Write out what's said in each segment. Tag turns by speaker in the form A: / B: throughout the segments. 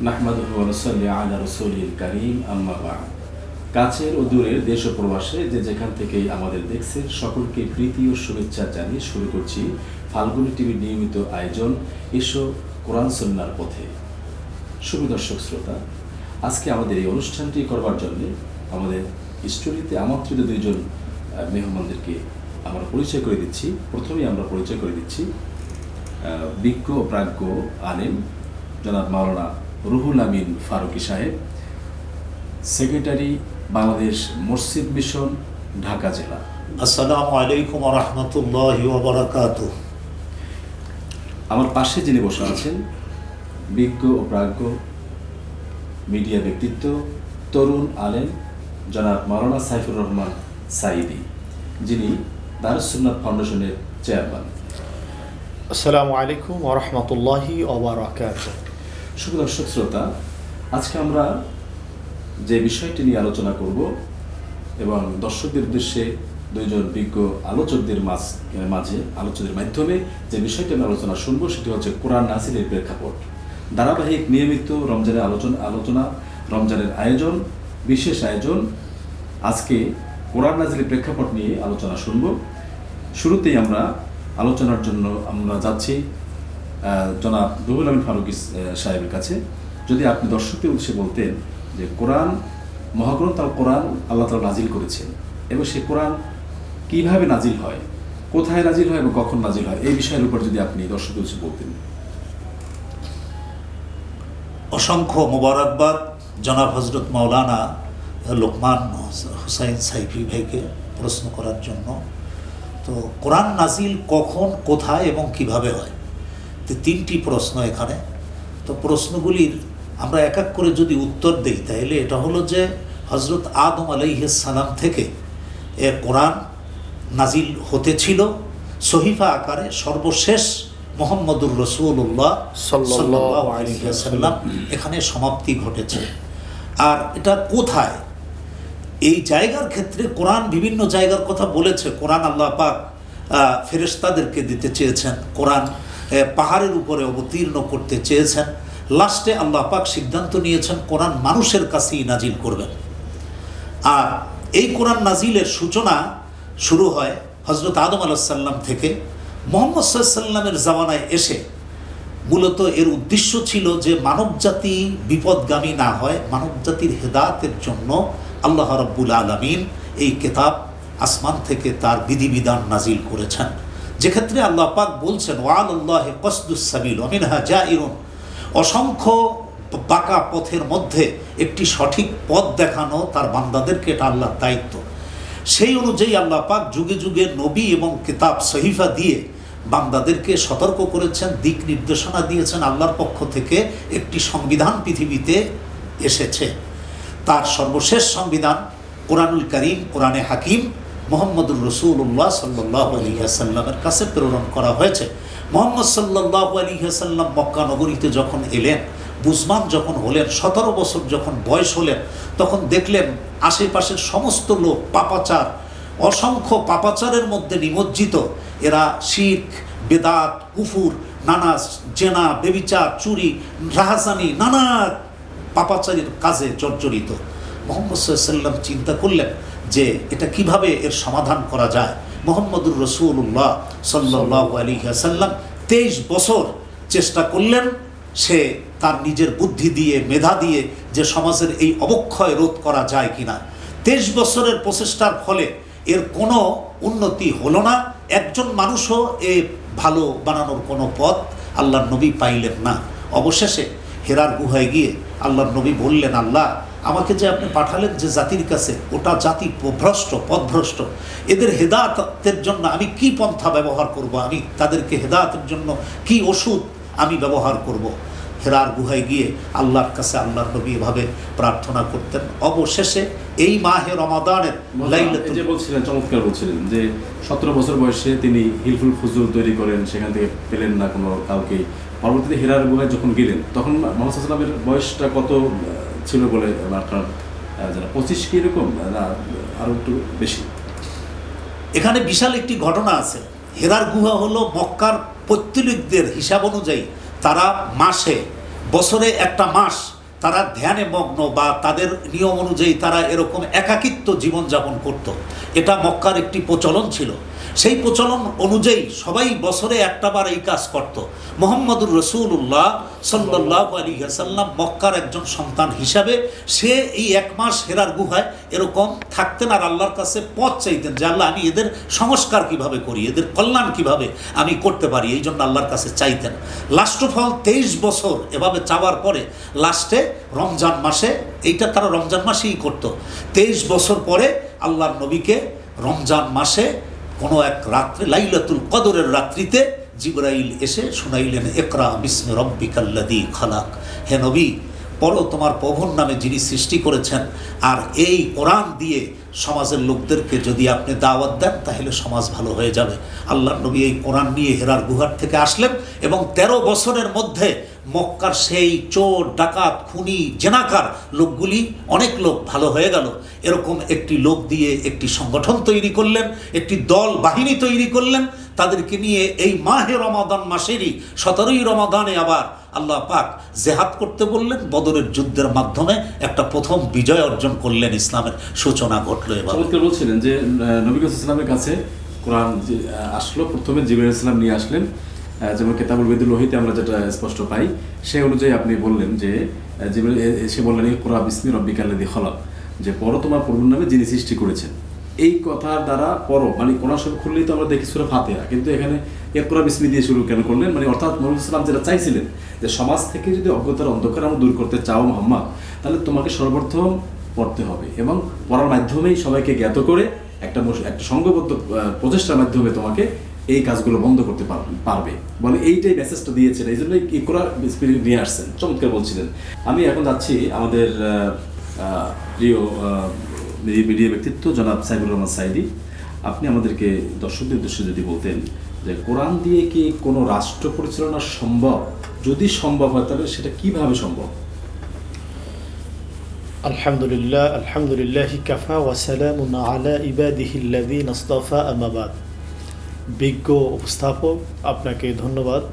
A: নাহমাদুহু ওয়া নুসাল্লি আলা রাসূলিল কারীম, আম্মা বা'দ। কাছের ও দূরের দেশ ও প্রবাসে যে যেখান থেকেই আমাদের দেখছেন সকলকে প্রীতি ও শুভেচ্ছা জানিয়ে শুরু করছি ফাল্গুনী টিভির নিয়মিত আয়োজন এসো কোরআন সুন্নাহর পথে। শুভ দর্শক শ্রোতা, আজকে আমাদের এই অনুষ্ঠানটি করবার জন্য আমাদের স্টুডিওতে আমন্ত্রিত দুইজন মেহমানদেরকে আমরা পরিচয় করে দিচ্ছি। প্রথমেই আমরা পরিচয় করে দিচ্ছি বিজ্ঞ ও প্রাজ্ঞ আলেম জনাব মাওলানা রুহুল আমিন ফারুকী সাহেব, সেক্রেটারি বাংলাদেশ মসজিদ মিশন, ঢাকা জেলা।
B: আসসালামু আলাইকুম ওয়া রাহমাতুল্লাহি ওয়া বারাকাতুহু।
A: আমার পাশে যিনি বসে আছেন বিজ্ঞ ও প্রাজ্ঞ মিডিয়া ব্যক্তিত্ব, তরুণ আলেম জনাব মাওলানা সাইফুর রহমান সাঈদী, যিনি দারুস সুন্নাত ফাউন্ডেশনের চেয়ারম্যান।
C: আসসালামু আলাইকুম ওয়া রাহমাতুল্লাহি ওয়া বারাকাতুহু।
A: শুভ দর্শক শ্রোতা, আজকে আমরা যে বিষয়টি নিয়ে আলোচনা করব এবং দর্শকদের উদ্দেশ্যে দুইজন বিজ্ঞ আলোচকদের আলোচনার মাধ্যমে যে বিষয়টি আমরা আলোচনা শুনবো সেটি হচ্ছে কোরআন নাজিলের প্রেক্ষাপট। ধারাবাহিক নিয়মিত রমজানের আলোচনা, রমজানের আয়োজন, বিশেষ আয়োজন। আজকে কোরআন নাজিলের প্রেক্ষাপট নিয়ে আলোচনা শুনব। শুরুতেই আমরা আলোচনার জন্য আমরা যাচ্ছি জনাব রুহুল আমিন ফারুকী সাহেবের কাছে। যদি আপনি দর্শকদের উদ্দেশ্যে বলতেন যে কোরআন, মহাগ্রন্থ আল কোরআন আল্লাহ তাআলা নাজিল করেছেন এবং সেই কোরআন কিভাবে নাজিল হয়, কোথায় নাজিল হয় এবং কখন নাজিল হয়, এই বিষয়ের উপর যদি আপনি দর্শকদের উদ্দেশ্যে বলতেন।
B: অসংখ্য মোবারকবাদ জনাব হজরত মাওলানা লোকমান হুসাইন সাইফি ভাইকে প্রশ্ন করার জন্য। তো কোরআন নাজিল কখন, কোথায় এবং কিভাবে হয়, তো তিনটি প্রশ্ন এখানে। তো প্রশ্নগুলির আমরা এক এক করে যদি উত্তর দিই তাহলে এটা হলো যে হজরত আদম আলাইহিস সালাম থেকে কোরআন নাজিল হতেছিল সহিফা আকারে। সর্বশেষ মুহাম্মদুর রাসূলুল্লাহ সাল্লাল্লাহু আলাইহি ওয়াসাল্লাম এখানে সমাপ্তি ঘটেছে। আর এটা কোথায়, এই জায়গার ক্ষেত্রে কোরআন বিভিন্ন জায়গার কথা বলেছে। কোরআন আল্লাহ পাক ফেরেশতাদেরকে দিতে চেয়েছেন, কোরআন পাহাড়ের উপরে অবতীর্ণ করতে চেয়েছেন। লাস্টে আল্লাহ পাক সিদ্ধান্ত নিয়েছেন কোরআন মানুষের কাছেই নাজিল করবেন। আর এই কোরআন নাজিলের সূচনা শুরু হয় হজরত আদম আলাইহিস সালাম থেকে। মুহাম্মদ সাল্লাল্লাহু আলাইহি ওয়াসাল্লামের জামানায় এসে মূলত এর উদ্দেশ্য ছিল যে মানবজাতি বিপদগামী না হয়, মানবজাতির হেদায়েতের জন্য আল্লাহ রাব্বুল আলামিন এই কিতাব আসমান থেকে তার বিধিবিধান নাজিল করেছেন। যেক্ষেত্রে আল্লাহ পাক বলছেন ওয়ালাল্লাহি কসদুস সাবিল ওয়া মিনহা জাইরুন, অসংখ্য বাঁকা পথের মধ্যে একটি সঠিক পথ দেখানো তার বান্দাদেরকে, এটা আল্লাহর দায়িত্ব। সেই অনুযায়ী আল্লাহ পাক যুগে যুগে নবী এবং কিতাব সহিফা দিয়ে বান্দাদেরকে সতর্ক করেছেন, দিক নির্দেশনা দিয়েছেন। আল্লাহর পক্ষ থেকে একটি সংবিধান পৃথিবীতে এসেছে। তার সর্বশেষ সংবিধান কোরআনুল কারীম, কোরআনে হাকিম মুহাম্মদুর রাসূলুল্লাহ সাল্লাল্লাহু আলাইহি ওয়াসাল্লামের কাছে প্রেরণ করা হয়েছে। মুহাম্মদ সাল্লাল্লাহু আলাইহি ওয়াসাল্লাম মক্কা নগরীতে যখন এলেন, বুঝমান যখন হলেন, 17 বছর যখন বয়স হলেন, তখন দেখলেন আশেপাশের সমস্ত লোক পাপাচার, অসংখ্য পাপাচারের মধ্যে নিমজ্জিত। এরা শিরক, বেদাত, কুফুর, নানা জেনা, বেবিচার, চুরি, রাহাজানি, নানা পাপাচারীর কাজে জর্জরিত। মুহাম্মদ সাল্লাল্লাহু আলাইহি ওয়াসাল্লাম চিন্তা করলেন যে এটা কিভাবে এর সমাধান করা যায়। মুহাম্মদুর রাসূলুল্লাহ সাল্লাল্লাহু আলাইহি ওয়াসাল্লাম 23 বছর চেষ্টা করলেন সে তার নিজের বুদ্ধি দিয়ে, মেধা দিয়ে যে সমাজের এই অবক্ষয় রোধ করা যায় কিনা। 23 বছরের প্রচেষ্টার ফলে এর কোনো উন্নতি হলো না। একজন মানুষও এ ভালো বানানোর কোনো পথ আল্লাহর নবী পাইলেন না। অবশেষে হেরার গুহায় গিয়ে আল্লাহর নবী বললেন, আল্লাহ আমাকে যে আপনি পাঠালেন যে জাতির কাছে, ওটা জাতি পথভ্রষ্ট, এদের হেদায়েতের জন্য আমি কি পন্থা ব্যবহার করব, আমি তাদেরকে হেদায়েতের জন্য কি ওষুধ আমি ব্যবহার করব। হেরার গুহায় গিয়ে আল্লাহর কাছে আল্লাহর নবী এভাবে প্রার্থনা করতেন। অবশেষে এই মাহে রমাদানের লাইলাতুল,
A: যে বলছিলেন, চমৎকার বলছিলেন যে 17 বছর বয়সে তিনি হিলফুল ফুজুল তৈরি করেন, সেখান থেকে পেলেন না কোনো কাউকে। পরবর্তীতে হেরার গুহায় যখন গেলেন তখন মুহাম্মদ সাল্লাল্লাহু আলাইহি ওয়াসাল্লামের বয়সটা কত ছিল বলে আপনার জানা? 25 কি এরকম না আরো একটু বেশি?
B: এখানে বিশাল একটি ঘটনা আছে। হেরার গুহা হলো মক্কার পৌত্তলিকদের হিসাব অনুযায়ী তারা মাসে বছরে একটা মাস তারা ধ্যানে মগ্ন বা তাদের নিয়ম অনুযায়ী তারা এরকম একাকিত্ব জীবনযাপন করত। এটা মক্কার একটি প্রচলন ছিল। সেই প্রচলন অনুযায়ী সবাই বছরে একটাবার এই কাজ করত। মুহাম্মদুর রাসূলুল্লাহ সাল্লাল্লাহু আলাইহি ওয়াসাল্লাম মক্কার একজন সন্তান হিসাবে সে এই এক মাস হেরার গুহায় এরকম থাকতেন আর আল্লাহর কাছে পথ চাইতেন যে আল্লাহ আমি এদের সংস্কার কিভাবে করি, এদের কল্যাণ কিভাবে আমি করতে পারি, এই জন্য আল্লাহর কাছে চাইতেন। লাস্ট অফ অল 23 বছর এভাবে চাওয়ার পরে লাস্টে রমজান মাসে, এইটা তারা রমজান মাসেই করত। 23 বছর পরে আল্লাহর নবীকে রমজান মাসে কোনো এক রাত্রে লাইলাতুল কদরের রাত্রিতে জিবরাইল এসে শুনাইলেন, ইকরা বিসমি রব্বিকাল্লাযী খালাক, হে নবী পড়ো তোমার প্রভুর নামে যিনি সৃষ্টি করেছেন। আর এই কোরআন দিয়ে সমাজের লোকদেরকে যদি আপনি দাওয়াত দেন তাহলে সমাজ ভালো হয়ে যাবে। আল্লাহর নবী এই কোরআন নিয়ে হেরার গুহার থেকে আসলেন এবং 13 বছরের মধ্যে মক্কার সেই চোর ডাকাত খুনি জেনাকার লোকগুলি অনেক লোক ভালো হয়ে গেল। এরকম একটি লোক দিয়ে একটি সংগঠন তৈরি করলেন, একটি দল বাহিনী তৈরি করলেন। তাদেরকে নিয়ে এই মাহে রমাদান মাসেরই 17ই রমাদানে আবার আল্লাহ পাক জেহাদ করতে বললেন। বদরের যুদ্ধের মাধ্যমে একটা প্রথম বিজয় অর্জন করলেন, ইসলামের সূচনা ঘটলো। এবার
A: বলছিলেন যে নবী ইসলামের কাছে কোরআন আসলো, প্রথমে জিবরাইল ইসলাম নিয়ে আসলেন, যেমন কিতাবুল বিদুল ওহীতে আমরা যেটা স্পষ্ট পাই সেই অনুযায়ী আপনি বললেন যে জিবরাইল এসে বললেন ইকরা বিসমি রব্বিকাল্লাযী খালাক, যে পড়ো তোমার প্রভুর নামে যিনি সৃষ্টি করেছেন। এই কথার দ্বারা পড়ো মানে কোরআন শরীফ খুললেই তো আমরা দেখি সূরা ফাতিহা, কিন্তু এখানে ইকরা বিসমি দিয়ে শুরু কেন করলেন? মানে অর্থাৎ মুহাম্মদ ইসলাম যেটা চাইছিলেন যে সমাজ থেকে যদি অজ্ঞতার অন্ধকার আমরা দূর করতে চাও মুহাম্মদ, তাহলে তোমাকে সর্বপ্রথম পড়তে হবে এবং পড়ার মাধ্যমেই সবাইকে জ্ঞাত করে একটা সংঘবদ্ধ প্রচেষ্টার মাধ্যমে তোমাকে এই কাজগুলো বন্ধ করতে পারবে বলে এইটাই মেসেজটা দিয়েছেন। এই জন্যই ইকরা বিসমি নিয়ে আসছেন। চমৎকার বলছিলেন। আমি এখন যাচ্ছি আমাদের প্রিয় মিডিয়া ব্যক্তিত্ব জনাব সাইফুর রহমান সাইদি। আপনি আমাদেরকে দর্শকদের উদ্দেশ্যে যদি বলতেন যে কোরআন দিয়ে কি কোনো রাষ্ট্র পরিচালনা সম্ভব? যদি সম্ভব হয় তাহলে সেটা কিভাবে সম্ভব?
C: আলহামদুলিল্লাহ, আলহামদুলিল্লাহি কাফা ওয়া সালামুন আলা ইবাদিহিল্লাযীনা ইসতাফা, আম্মা বাদ। বিজ্ঞ উপস্থাপক, আপনাকে ধন্যবাদ।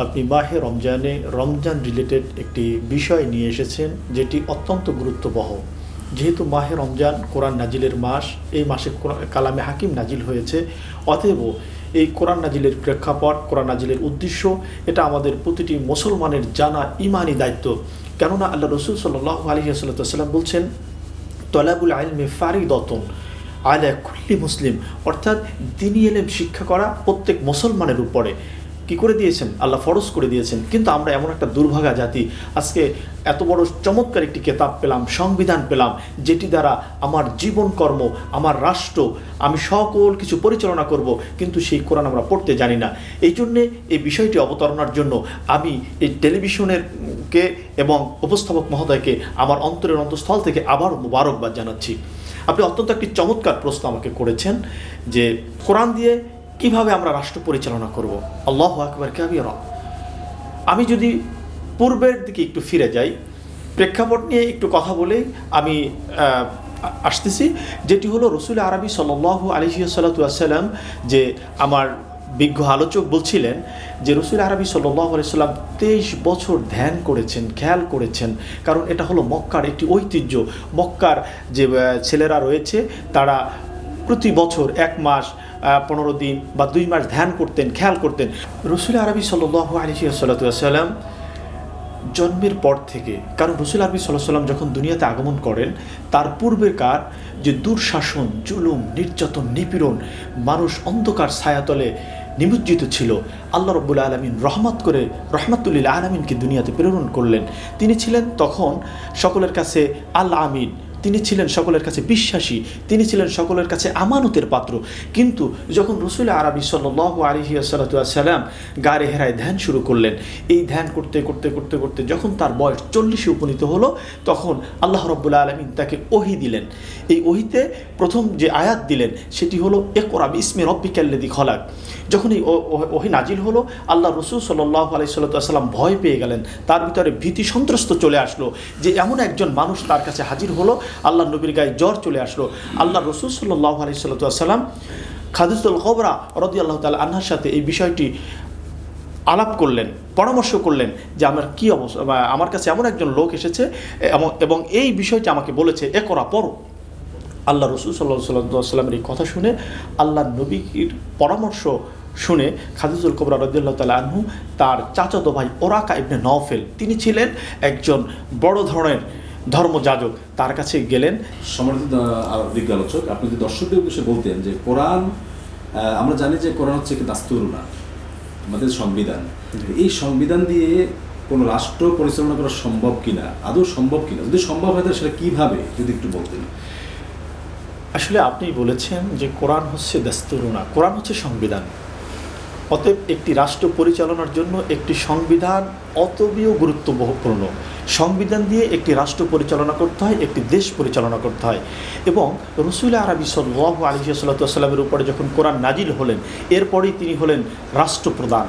C: আপনি মাহে রমজানে রমজান রিলেটেড একটি বিষয় নিয়ে এসেছেন যেটি অত্যন্ত গুরুত্ববহ। যেহেতু মাহে রমজান কোরআন নাজিলের মাস, এই মাসে কালামে হাকিম নাজিল হয়েছে, অতএব এই কোরআন নাজিলের প্রেক্ষাপট, কোরআন নাজিলের উদ্দেশ্য, এটা আমাদের প্রতিটি মুসলমানের জানা ইমানি দায়িত্ব। কেননা আল্লাহ রসুল সাল্লাল্লাহু আলাইহি ওয়াসাল্লাম বলছেন, তলাবুল ইলমি ফারিদাতুন আলা কুল্লি মুসলিম, অর্থাৎ দ্বীনি ইলম শিক্ষা করা প্রত্যেক মুসলমানের উপরে কি করে দিয়েছেন? আল্লাহ ফরজ করে দিয়েছেন। কিন্তু আমরা এমন একটা দুর্ভাগা জাতি, আজকে এত বড় চমৎকার একটি কিতাব পেলাম, সংবিধান পেলাম, যেটি দ্বারা আমার জীবন কর্ম, আমার রাষ্ট্র, আমি সকল কিছু পরিচালনা করব, কিন্তু সেই কোরআন আমরা পড়তে জানি না। এই জন্যে এই বিষয়টি অবতারণার জন্য আমি এই টেলিভিশনের কে এবং উপস্থাপক মহোদয়কে আমার অন্তরের অন্তঃস্থল থেকে আবার মোবারকবাদ জানাচ্ছি। আপনি অত্যন্ত একটি চমৎকার প্রশ্ন আমাকে করেছেন যে কোরআন দিয়ে কিভাবে আমরা রাষ্ট্র পরিচালনা করব। আল্লাহু আকবার কাবীরা। আমি যদি পূর্বের দিকে একটু ফিরে যাই, প্রেক্ষাপট নিয়ে একটু কথা বলে আমি আসতেছি, যেটি হলো রসুল আরবি সাল্লাল্লাহু আলাইহি ওয়াসাল্লাম, যে আমার বিজ্ঞ আলোচক বলছিলেন যে রসুল আরবি সাল্লাল্লাহু আলাইহি ওয়াসাল্লাম 23 বছর ধ্যান করেছেন, খেয়াল করেছেন। কারণ এটা হলো মক্কার একটি ঐতিহ্য। মক্কার যে ছেলেরা রয়েছে তারা প্রতি বছর 1 মাস 15 দিন বা 2 মাস ধ্যান করতেন, খেয়াল করতেন। রসুল আরবি সাল্লাল্লাহু আলাইহি ওয়াসাল্লাম জন্মের পর থেকে, কারণ রসুল আরবি সাল্লাল্লাহু আলাইহি ওয়াসাল্লাম যখন দুনিয়াতে আগমন করেন তার পূর্বেকার যে দুঃশাসন, জুলুম, নির্যাতন, নিপীড়ন, মানুষ অন্ধকার ছায়াতলে নিমজ্জিত ছিল, আল্লাহ রাব্বুল আলামিন রহমত করে রহমাতুল আলামিনকে দুনিয়াতে প্রেরণ করলেন। তিনি ছিলেন তখন সকলের কাছে আল আমিন, তিনি ছিলেন সকলের কাছে বিশ্বাসী, তিনি ছিলেন সকলের কাছে আমানতের পাত্র। কিন্তু যখন রসুল আরবি সাল্লাল্লাহু আলাইহি ওয়াসাল্লাম গারে হেরায় ধ্যান শুরু করলেন, এই ধ্যান করতে করতে করতে করতে যখন তার বয়স 40-এ উপনীত হলো, তখন আল্লাহ রাব্বুল আলামিন তাকে ওহী দিলেন। এই ওহীতে প্রথম যে আয়াত দিলেন সেটি হলো ইকরা বিসমি রব্বিকাল্লাযী খালাক। যখন এই ওহী নাজিল হলো, আল্লাহ রসুল সাল্লাল্লাহু আলাইহি ওয়াসাল্লাম ভয় পেয়ে গেলেন, তার ভিতরে ভীতি সন্ত্রস্ত চলে আসলো যে এমন একজন মানুষ তার কাছে হাজির হলো। আল্লাহ নবীর গায়ে জ্বর চলে আসলো। আল্লাহ রসুল সাল্লাল্লাহু আলাইহি ওয়াসাল্লাম খাদিজাতুল কুবরা রাদিয়াল্লাহু তাআলা আনহার সাথে এই বিষয়টি আলাপ করলেন, পরামর্শ করলেন যে আমার কী অবস্থা, আমার কাছে এমন একজন লোক এসেছে এবং এই বিষয়টি আমাকে বলেছে, এ করা পড়ো। আল্লাহ রসুল সাল্লাল্লাহু সাল্লামের এই কথা শুনে, আল্লাহ নবীর পরামর্শ শুনে খাদিজাতুল কুবরা রাদিয়াল্লাহু তাআলা আনহু তার চাচাতো ভাই ওরাকা ইবনে নওফেল, তিনি ছিলেন একজন বড় ধরনের ধর্মযাজক, তার কাছে গেলেন।
A: সম্মানিত বিজ্ঞ আলোচক, আপনি যদি দর্শকদের উদ্দেশ্যে বলতেন যে কোরআন, আমরা জানি যে কোরআন হচ্ছে একটি দাস্তুর না, আমাদের সংবিধান। এই সংবিধান দিয়ে কোনো রাষ্ট্র পরিচালনা করা সম্ভব কিনা, আদৌ সম্ভব কিনা, যদি সম্ভব হয় তাহলে সেটা কীভাবে যদি একটু বলতেন।
C: আসলে আপনি বলেছেন যে কোরআন হচ্ছে দাস্তুর না, কোরআন হচ্ছে সংবিধান। অতএব একটি রাষ্ট্র পরিচালনার জন্য একটি সংবিধান অতবিও গুরুত্বপূর্ণ। সংবিধান দিয়ে একটি রাষ্ট্র পরিচালনা করতে হয়, একটি দেশ পরিচালনা করতে হয়। এবং রসুল আরবি সাল্লাল্লাহু আলাইহি ওয়াসাল্লামের উপরে যখন কোরআন নাজিল হলেন, এরপরেই তিনি হলেন রাষ্ট্রপ্রধান।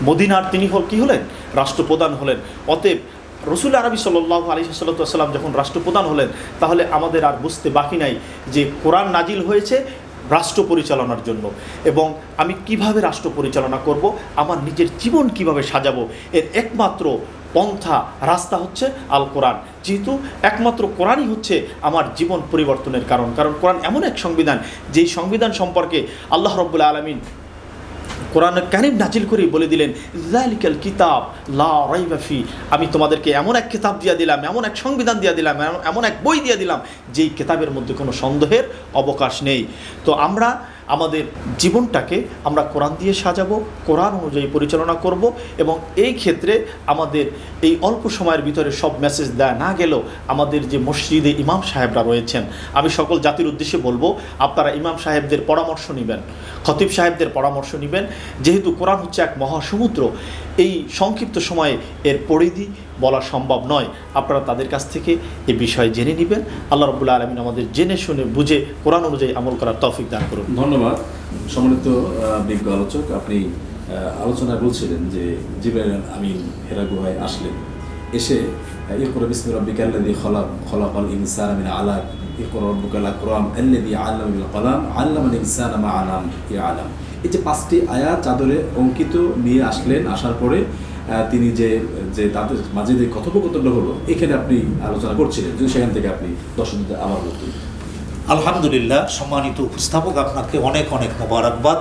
C: মদিনার তিনি কী হলেন? রাষ্ট্রপ্রধান হলেন। অতএব রসুল আরবি সাল্লাল্লাহু আলাইহি ওয়াসাল্লাম যখন রাষ্ট্রপ্রধান হলেন, তাহলে আমাদের আর বুঝতে বাকি নাই যে কোরআন নাজিল হয়েছে রাষ্ট্র পরিচালনার জন্য, এবং আমি কিভাবে রাষ্ট্র পরিচালনা করব, আমার নিজের জীবন কিভাবে সাজাবো, এর একমাত্র পন্থা রাস্তা হচ্ছে আল কোরআন। যেহেতু একমাত্র কোরআনই হচ্ছে আমার জীবন পরিবর্তনের কারণ, কারণ কোরআন এমন এক সংবিধান, যেই সংবিধান সম্পর্কে আল্লাহ রাব্বুল আলামিন কোরআন কারীম নাজিল করে বলে দিলেন, যালিকাল কিতাব লা রাইবা ফি, আমি তোমাদেরকে এমন এক কিতাব দিয়ে দিলাম, এমন এক সংবিধান দিয়ে দিলাম, এমন এক বই দিয়ে দিলাম, যেই কিতাবের মধ্যে কোনো সন্দেহের অবকাশ নেই। তো আমরা আমাদের জীবনটাকে আমরা কোরআন দিয়ে সাজাবো, কোরআন অনুযায়ী পরিচালনা করব, এবং এই ক্ষেত্রে আমাদের এই অল্প সময়ের ভিতরে সব মেসেজ দেয়া না গেলেও আমাদের যে মসজিদে ইমাম সাহেবরা রয়েছেন, আমি সকল জাতির উদ্দেশ্যে বলবো, আপনারা ইমাম সাহেবদের পরামর্শ নেবেন, খতিব সাহেবদের পরামর্শ নেবেন। যেহেতু কোরআন হচ্ছে এক মহাসমুদ্র, এই সংক্ষিপ্ত সময়ে এর পরিধি বলা সম্ভব নয়। আপনারা তাদের কাছ থেকে এই বিষয়ে জেনে নেবেন। আল্লাহ রাব্বুল আলামিন আমাদের জেনে শুনে বুঝে কোরআন অনুযায়ী আমল করার তৌফিক দান করুন।
A: ধন্যবাদ সম্মানিত বিজ্ঞ আলোচক। আপনি আলোচনায় বলছিলেন যে জিবরাইল আমিন হেরা গুহায় আসলেন, এসে ইকরা বিসমি রাব্বিকাল্লাযী খলাকাল ইনসানা মিন আলাক, ইকরা রাব্বুকাল আকরাম আল্লাযী আল্লামা বিল কলাম আল্লামাল ইনসানা মা আলাম ইয়ালাম। এই যে 5টি আয়াত চাদরে অঙ্কিত নিয়ে আসলেন, আসার পরে তিনি যে তাদের মাঝে যে কথোপকথনটা হলো, এখানে আপনি আলোচনা করছিলেন, যদি সেখান থেকে আপনি দর্শকদের আবার বলতেন।
B: আলহামদুলিল্লাহ, সম্মানিত উপস্থাপক, আপনাকে অনেক অনেক মোবারকবাদ।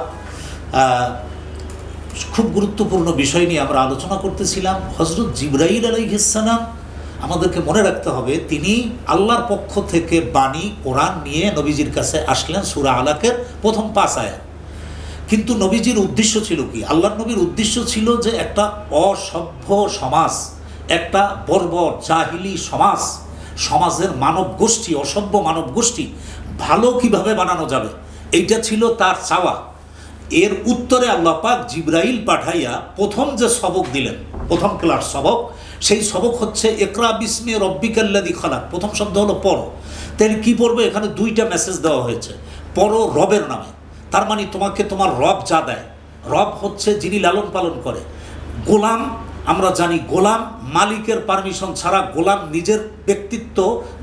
B: খুব গুরুত্বপূর্ণ বিষয় নিয়ে আমরা আলোচনা করতেছিলাম। হযরত জিবরাইল আলাইহিস সালাম, আমাদেরকে মনে রাখতে হবে, তিনি আল্লাহর পক্ষ থেকে বাণী কোরআন নিয়ে নবীজির কাছে আসলেন, সূরা আলাকের প্রথম 5 আয়াত। কিন্তু নবীজির উদ্দেশ্য ছিল কি? আল্লাহর নবীর উদ্দেশ্য ছিল যে একটা অসভ্য সমাজ, একটা বর্বর জাহিলি সমাজের মানব গোষ্ঠী, অসভ্য মানব গোষ্ঠী ভালো কিভাবে বানানো যাবে, এইটা ছিল তার চাওয়া। এর উত্তরে আল্লাহ পাক জিবরাইল পাঠাইয়া প্রথম যে সবক দিলেন, প্রথম ক্লাস সবক, সেই সবক হচ্ছে ইকরা বিসমি রব্বিকাল্লাযী খলাক। প্রথম শব্দ হলো পড়ো। তাহলে কি পড়বে? এখানে 2টা মেসেজ দেওয়া হয়েছে। পড়ো রবের নামে, তার মানে তোমাকে তোমার রব যা দেয়, রব হচ্ছে যিনি লালন পালন করে। গোলাম, আমরা জানি গোলাম মালিকের পারমিশন ছাড়া গোলাম নিজের ব্যক্তিত্ব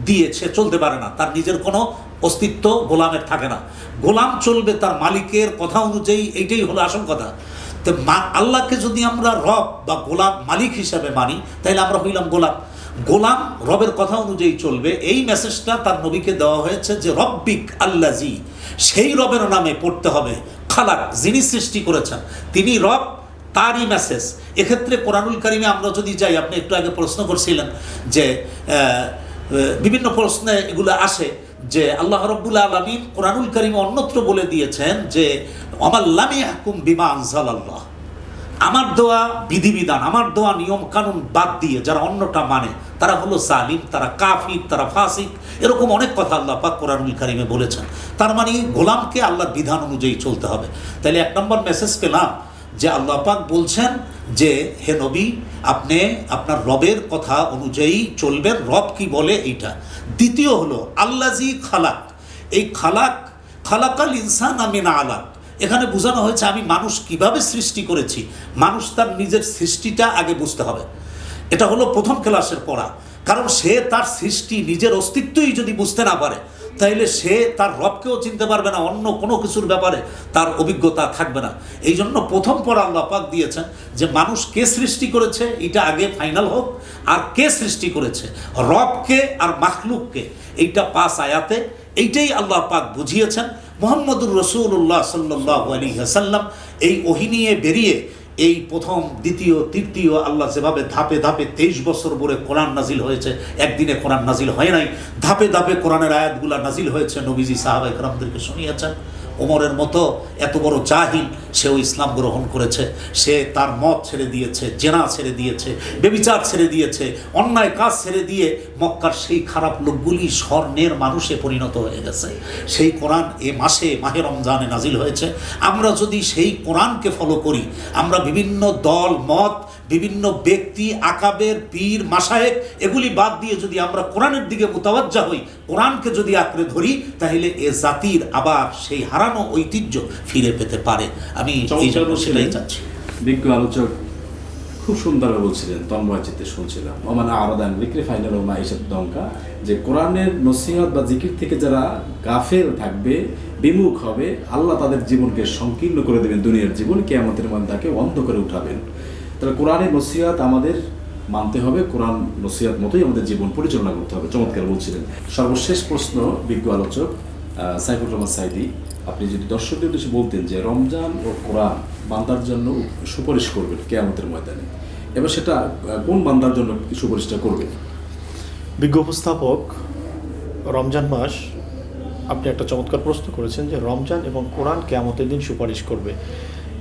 B: দিয়ে সে চলতে পারে না, তার নিজের কোনো অস্তিত্ব গোলামের থাকে না। গোলাম চলবে তার মালিকের কথা অনুযায়ী, এইটাই হলো আসল কথা। তো আল্লাহকে যদি আমরা রব বা গোলাম মালিক হিসাবে মানি, তাহলে আমরা হইলাম গোলাম। গোলাম রবের কথা অনুযায়ী চলবে। এই মেসেজটা তার নবীকে দেওয়া হয়েছে যে রব্বিক আল্লাজি, সেই রবের নামে পড়তে হবে। খালাক, যিনি সৃষ্টি করেছেন তিনি রব, তারই মেসেজ। এক্ষেত্রে কোরআনুল কারিমে আমরা যদি যাই, আপনি একটু আগে প্রশ্ন করছিলেন যে বিভিন্ন প্রশ্নে এগুলো আসে যে আল্লাহ রাব্বুল আলামিন কোরআনুল কারিমে অন্যত্র বলে দিয়েছেন যে ওয়ামান লাম ইয়াহকুম বিমা আনজালাল্লাহ, আমার দেওয়া বিধিবিধান, আমার দেওয়া নিয়ম কানুন বাদ দিয়ে যারা অন্যটা মানে, তারা হলো জালিম, তারা কাফির, তারা ফাসিক। এরকম অনেক কথা আল্লাহ পাক কোরআনুল কারিমে বলেছেন। তার মানে গোলামকে আল্লাহর বিধান অনুযায়ী চলতে হবে। তাহলে 1 নম্বর মেসেজ পেলাম যে আল্লাহ পাক বলছেন যে হে নবী, আপনি আপনার রবের কথা অনুযায়ী চলবেন, রব কি বলে এইটা। দ্বিতীয় হলো আল্লাজি খালাক। এই খালাকাল ইনসানা মিন আলাক, এখানে বোঝানো হয়েছে আমি মানুষ কিভাবে সৃষ্টি করেছি। মানুষ তার নিজের সৃষ্টিটা আগে বুঝতে হবে। এটা হলো প্রথম ক্লাসের পড়া। কারণ সে তার সৃষ্টি, নিজের অস্তিত্বই যদি বুঝতে না পারে, তাইলে সে তার রবকেও চিনতে পারবে না, অন্য কোনো কিছুর ব্যাপারে তার অভিজ্ঞতা থাকবে না। এই জন্য প্রথম পর আল্লাহ পাক দিয়েছেন যে মানুষ কে সৃষ্টি করেছে এটা আগে ফাইনাল হোক, আর কে সৃষ্টি করেছে, রবকে আর মাখলুককে, এইটা 5 আয়াতে এইটাই আল্লাহ পাক বুঝিয়েছেন। মুহাম্মদুর রাসূলুল্লাহ সাল্লাল্লাহু আলাইহি ওয়াসাল্লাম এই ওহী নিয়ে বেরিয়ে এই প্রথম, দ্বিতীয়, তৃতীয়, আল্লাহ যেভাবে ধাপে ধাপে 23 বছর পরে কোরআন নাজিল হয়েছে, একদিনে কোরআন নাজিল হয় নাই, ধাপে ধাপে কোরআনের আয়াতগুলা নাজিল হয়েছে, নবীজি সাহাবা ইকরামদেরকে শুনিয়েছেন। ওমরের মতো এত বড় জাহিল সেও ইসলাম গ্রহণ করেছে, সে তার মত ছেড়ে দিয়েছে, জেনা ছেড়ে দিয়েছে, ব্যভিচার ছেড়ে দিয়েছে, অন্যায় কাজ ছেড়ে দিয়ে মক্কার সেই খারাপ লোকগুলি স্বর্ণের মানুষে পরিণত হয়ে গেছে। সেই কোরআন এ মাসে, মাহে রমজানে নাজিল হয়েছে। আমরা যদি সেই কোরআনকে ফলো করি, আমরা বিভিন্ন দল মত, বিভিন্ন ব্যক্তি, আকাবের, পীর, মাশায়েখ এগুলি বাদ দিয়ে যদি আমরা কোরআনের দিকে মুতাওয়াজ্জা হই, কোরআনকে যদি আঁকড়ে ধরি, তাহলে এ জাতির আবার সেই হারানো ঐতিহ্য ফিরে পেতে পারে। আমি এই জন্য সেটাই চাচ্ছি।
A: বিজ্ঞ আলোচক খুব সুন্দরভাবে বলছিলেন, তন্ময় চিত্তে শুনছিলাম। ওমান আরাদান বিক্রি ফাইনাল ওমা ইসাদ দঙ্কা, যে কোরআনের নসিহত বা জিকির থেকে যারা গাফেল থাকবে, বিমুখ হবে, আল্লাহ তাদের জীবনকে সংকীর্ণ করে দেবেন, দুনিয়ার জীবন কিয়ামতের মধ্যে তাকে অন্ধ করে উঠাবেন। তাহলে কোরআনের নসিহত আমাদের মানতে হবে, কোরআন নসিহত মতোই আমাদের জীবন পরিচালনা করতে হবে। চমৎকার বলছিলেন। সর্বশেষ প্রশ্ন বিজ্ঞ আলোচক সাইফুর রহমান সাইদি, আপনি যদি দর্শকদের উদ্দেশ্যে বলতেন যে রমজান ও কোরআন বান্দার জন্য সুপারিশ করবেন কিয়ামতের ময়দানে, এবার সেটা কোন বান্দার জন্য সুপারিশটা করবেন?
C: বিজ্ঞ উপস্থাপক, রমজান মাস, আপনি একটা চমৎকার প্রশ্ন করেছেন যে রমজান এবং কোরআন কিয়ামতের দিন সুপারিশ করবে।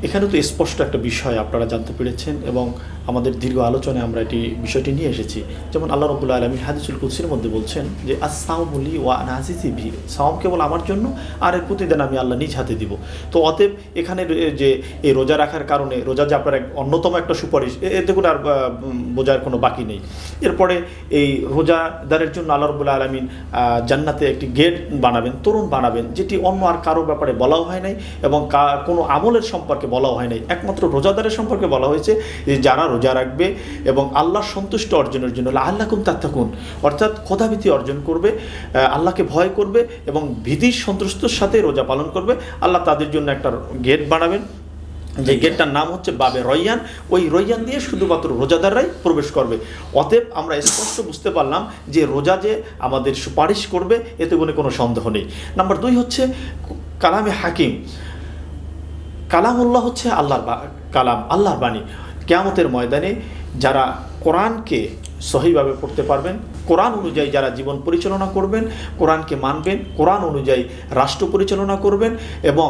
C: এখানে তো স্পষ্ট একটা বিষয় আপনারা জানতে পেরেছেন এবং আমাদের দীর্ঘ আলোচনায় আমরা বিষয়টি নিয়ে এসেছি। যেমন আল্লাহ রাব্বুল আলামিন হাদিসুল কুদসির মধ্যে বলছেন যে আস-সাওমু লি ওয়া আনা আজিজি বিহি, সাওম কেবল আমার জন্য, আর এর প্রতিদান আমি আল্লাহ নিজ হাতে দিব। তো অতএব এখানে যে এই রোজা রাখার কারণে, রোজা যে আপনার অন্যতম একটা সুপারিশ, এতে করে আর বোঝার কোনো বাকি নেই। এরপরে এই রোজাদারের জন্য আল্লাহ রাব্বুল আলামিন জান্নাতে একটি গেট বানাবেন, তোরণ বানাবেন, যেটি অন্য আর কারোর ব্যাপারে বলাও হয় নাই এবং কোনো আমলের সম্পর্কে বলাও হয় নাই। একমাত্র রোজাদারের সম্পর্কে বলা হয়েছে যে যারা রোজা রাখবে এবং আল্লাহর সন্তুষ্ট অর্জনের জন্য, আল্লাহকুম তাত্তাকুন, অর্থাৎ খোদাভীতি অর্জন করবে, আল্লাহকে ভয় করবে এবং ভীতির সন্তুষ্টর সাথে রোজা পালন করবে, আল্লাহ তাদের জন্য একটা গেট বানাবেন, যে গেটটার নাম হচ্ছে বাবে রয়্যান। ওই রয়্যান দিয়ে শুধুমাত্র রোজাদাররাই প্রবেশ করবে। অতএব আমরা স্পষ্ট বুঝতে পারলাম যে রোজা যে আমাদের সুপারিশ করবে, এতে কোনো সন্দেহ নেই। নাম্বার 2 হচ্ছে কালামে হাকিম। কালামুল্লাহ হচ্ছে আল্লাহর কালাম, আল্লাহর বাণী। কিয়ামতের ময়দানে যারা কোরআনকে সহিভাবে পড়তে পারবেন, কোরআন অনুযায়ী যারা জীবন পরিচালনা করবেন, কোরআনকে মানবেন, কোরআন অনুযায়ী রাষ্ট্র পরিচালনা করবেন এবং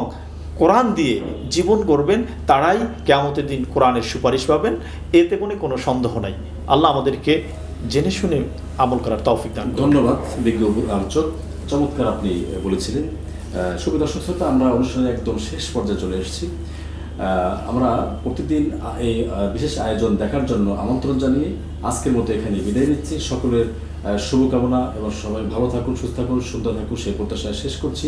C: কোরআন দিয়ে জীবন করবেন, তারাই কিয়ামতের দিন কোরআনের সুপারিশ পাবেন। এতে কোনো সন্দেহ নাই। আল্লাহ আমাদেরকে জেনে শুনে আমল করার তৌফিক দান করুন।
A: ধন্যবাদ বিজ্ঞ আলোচক, চমৎকার আপনি বলেছিলেন। শুভ দর্শক শ্রোতা, আমরা অনুষ্ঠানের একদম শেষ পর্যায়ে চলে এসেছি। আমরা প্রতিদিন এই বিশেষ আয়োজন দেখার জন্য আমন্ত্রণ জানিয়ে আজকের মতো এখানে বিদায় নিচ্ছি। সকলের শুভকামনা এবং সবাই ভালো থাকুন, সুস্থ থাকুন, সুন্দর থাকুন সেই প্রত্যাশায় শেষ করছি।